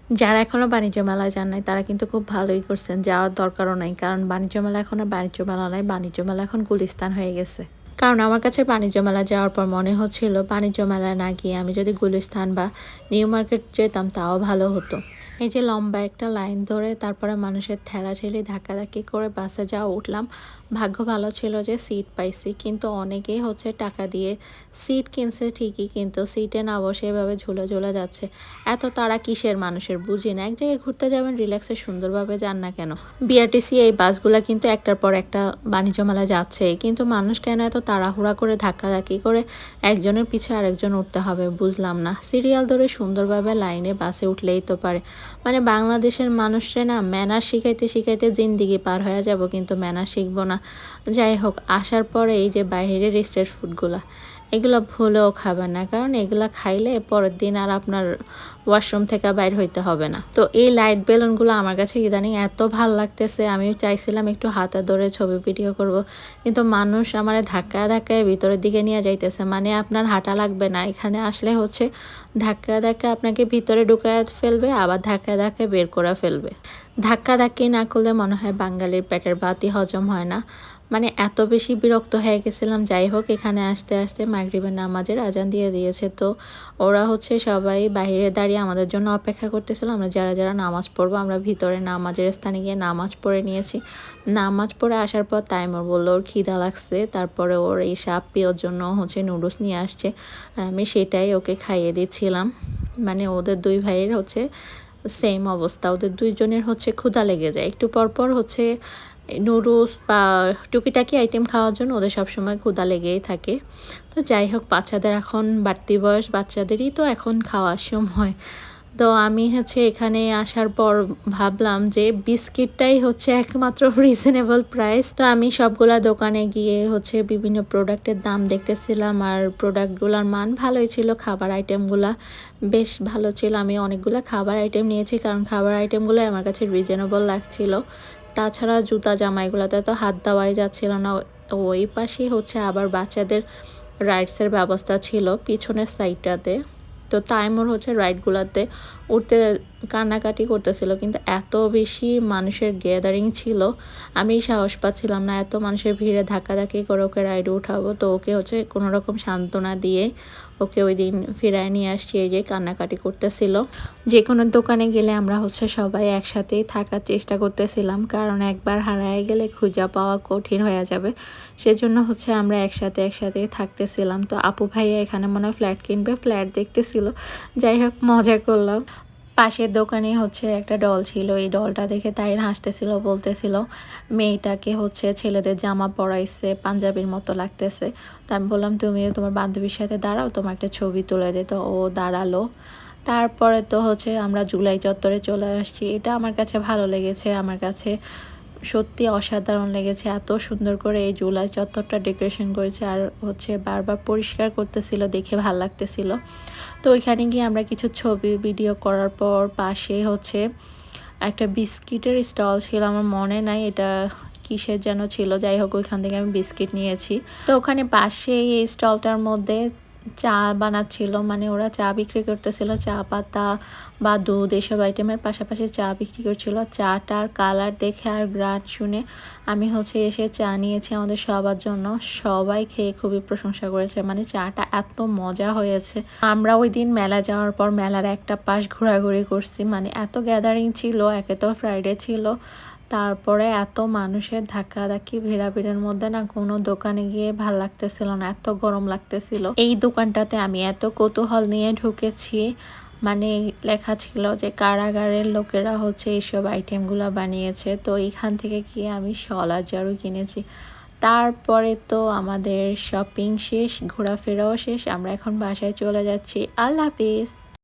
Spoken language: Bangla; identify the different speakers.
Speaker 1: যারা এখনো বাণিজ্য মেলায় যান নাই তারা কিন্তু খুব ভালোই করছেন, যাওয়ার দরকারও নাই। কারণ বাণিজ্য মেলা এখন আর বাণিজ্য মেলা নয়, বাণিজ্য মেলা এখন গুলিস্তান হয়ে গেছে। কারণ আমার কাছে বাণিজ্য মেলা যাওয়ার পর মনে হচ্ছিল বাণিজ্য মেলায় না গিয়ে আমি যদি গুলিস্তান বা নিউ মার্কেট যেতাম তাও ভালো হতো। এই যে লম্বা একটা লাইন ধরে তারপরে মানুষের ঠেলাঠেলি ধাক্কাধাক্কি করে বাসে যাওয়া উঠলাম। ভাগ্য ভালো ছিল যে সিট পাইছি, কিন্তু অনেকেই হচ্ছে টাকা দিয়ে সিট কিনছে ঠিকই, কিন্তু সিটে না বসে এভাবে ঝুলে ঝুলে যাচ্ছে। এত তারা কিসের মানুষের বুঝি না। এক জায়গায় ঘুরতে যাবেন, রিল্যাক্সে সুন্দরভাবে যান না কেন? বিআরটিসি এই বাসগুলা কিন্তু একটার পর একটা বাণিজ্য মেলা যাচ্ছে, কিন্তু মানুষ কেন এত তাড়াহুড়া করে ধাক্কাধাক্কি করে একজনের পিছে আরেকজন উঠতে হবে বুঝলাম না। সিরিয়াল ধরে সুন্দরভাবে লাইনে বাসে উঠলেই তো পারে। মানে বাংলাদেশের মানুষরা না ম্যানার শিখাইতে শিখাইতে জিন্দিগি পার হয়ে যাব, কিন্তু ম্যানার শিখবো না। যাই হোক, আসার পরে এই যে বাইরের স্ট্রিট ফুডগুলা, এগুলো ভুলেও খাবেন না, কারণ এগুলা খাইলে পরের দিন আর আপনার ওয়াশরুম থেকে বাইর হইতে হবে না। তো এই লাইট বেলুনগুলো আমার কাছে ইদানিং এত ভাল লাগতেছে, আমি চাইছিলাম একটু হাতে ধরে ছবি ভিডিও করব, কিন্তু মানুষ আমারে ধাক্কায় ধাক্কায় ভিতরের দিকে নিয়ে যাইতেছে। মানে আপনার হাঁটা লাগবে না, এখানে আসলে হচ্ছে ধাক্কায় ধাক্কায় আপনাকে ভিতরে ঢুকায় ফেলবে, আবার ধাক্কায় ধাক্কায় বের করে ফেলবে। ধাক্কাধাক্কি না করলে মনে হয় বাঙালির পেটের ভাতই হজম হয় না। মানে এত বেশি বিরক্ত হয়ে গেছিলাম। যাই হোক, এখানে আসতে আসতে মাগরিবের নামাজের আজান দিয়ে দিয়েছে। তো ওরা হচ্ছে সবাই বাইরে দাঁড়িয়ে আমাদের জন্য অপেক্ষা করতেছিল। আমরা যারা যারা নামাজ পড়বো আমরা ভিতরে নামাজের স্থানে গিয়ে নামাজ পড়ে নিয়েছি। নামাজ পড়ে আসার পর তাইমুর বললো ওর খিদা লাগছে, তারপরে ওর এই সাপ্পি ওর জন্য হচ্ছে নুডলস নিয়ে আসছে, আর আমি সেটাই ওকে খাইয়ে দিচ্ছিলাম। মানে ওদের দুই ভাইয়ের হচ্ছে সেম অবস্থা, ওদের দুইজনের হচ্ছে ক্ষুধা লেগে যায় একটু পর পর হচ্ছে নুডলস বা টুকিটাকি আইটেম খাওয়ার জন্য ওদের সবসময় ক্ষুধা লেগেই থাকে। তো যাই হোক, বাচ্চাদের এখন বাড়তি বয়স, বাচ্চাদেরই তো এখন খাওয়ার সময়। তো আমি হচ্ছে এখানে আসার পর ভাবলাম যে বিস্কিটটাই হচ্ছে একমাত্র রিজনেবল প্রাইস। তো আমি সবগুলা দোকানে গিয়ে হচ্ছে বিভিন্ন প্রোডাক্টের দাম দেখতেছিলাম, আর প্রোডাক্টগুলোর মান ভালোই ছিল, খাবার আইটেমগুলা বেশ ভালো ছিল। আমি অনেকগুলো খাবার আইটেম নিয়েছি, কারণ খাবার আইটেমগুলো আমার কাছে রিজনেবল লাগছিল। তাছাড়া জুতা জামা এগুলোতে তো হাত দেওয়াই যাচ্ছিল না। ওই পাশেই হচ্ছে আবার বাচ্চাদের রাইডসের ব্যবস্থা ছিল পিছনের সাইডটাতে। তো তাইমুর হচ্ছে রাইডগুলোতে উঠতে কান্নাকাটি করতেছিল, কিন্তু এত বেশি মানুষের গ্যাদারিং ছিল আমি সাহস পাচ্ছিলাম না এত মানুষের ভিড়ে ধাক্কাধাক্কি করে ওকে রাইডে উঠাবো। তো ওকে হচ্ছে কোনো রকম সান্ত্বনা দিয়ে ওকে ওই দিন ফিরায় নিয়ে আসছি। এই যে কান্নাকাটি করতেছিল। যে কোনো দোকানে গেলে আমরা হচ্ছে সবাই একসাথেই থাকার চেষ্টা করতেছিলাম, কারণ একবার হারায় গেলে খুঁজে পাওয়া কঠিন হয়ে যাবে। সেজন্য হচ্ছে আমরা একসাথেই থাকতেছিলাম। তো আপু ভাইয়া এখানে মনে হয় ফ্ল্যাট কিনবে, ফ্ল্যাট দেখতেছিল। যাই হোক, মজা করলাম। পাশের দোকানে হচ্ছে একটা ডল ছিল, এই ডলটা দেখে তাইর হাসতেছিল, বলতেছিল মেয়েটাকে হচ্ছে ছেলেদের জামা পরাইছে, পাঞ্জাবির মতো লাগতেছে। তো আমি বললাম তুমিও তোমার বান্ধবীর সাথে দাঁড়াও, তোমার একটা ছবি তুলে দে। তো ও দাঁড়ালো। তারপরে তো হচ্ছে আমরা জুলাই চত্বরে চলে আসছি। এটা আমার কাছে ভালো লেগেছে, আমার কাছে সত্যি অসাধারণ লেগেছে। এত সুন্দর করে এই জুলাই চত্বরটা ডেকোরেশন করেছে, আর হচ্ছে বারবার পরিষ্কার করতেছিল, দেখে ভালো লাগতেছিল। তো ওইখানে গিয়ে আমরা কিছু ছবি ভিডিও করার পর পাশে হচ্ছে একটা বিস্কিটের স্টল ছিল, আমার মনে নাই এটা কিসের যেন ছিল। যাই হোক, ওইখান থেকে আমি বিস্কিট নিয়েছি। তো ওখানে পাশে এই স্টলটার মধ্যে চা বানাচ্ছিল, মানে ওরা চা বিক্রি করতেছিল, চা পাতা বা দুধ এসব আইটেমের পাশাপাশি চা বিক্রি করছিল। চাটার কালার দেখে আর গ্রান শুনে আমি হচ্ছে এসে চা নিয়েছি আমাদের সবার জন্য। সবাই খেয়ে খুবই প্রশংসা করেছে, মানে চাটা এত মজা হয়েছে। আমরা ওই দিন মেলা যাওয়ার পর মেলার একটা পাশ ঘোরাঘুরি করছি, মানে এত গ্যাদারিং ছিল, একে তো ফ্রাইডে ছিল, তারপরে এত মানুষের ধাক্কাধাক্কি ভিড়াভিড়ের মধ্যে না কোনো দোকানে গিয়ে ভাল লাগতেছিল না, এত গরম লাগতেছিল। এই দোকানটাতে আমি এত কৌতূহল নিয়ে ঢুকেছি, মানে লেখা ছিল যে কারাগারের লোকেরা হচ্ছে এইসব আইটেমগুলো বানিয়েছে। তো এইখান থেকে গিয়ে আমি শলা ঝাড়ু কিনেছি। তারপরে তো আমাদের শপিং শেষ, ঘোরাফেরাও শেষ, আমরা এখন বাসায় চলে যাচ্ছি। আল্লাহ হাফিজ।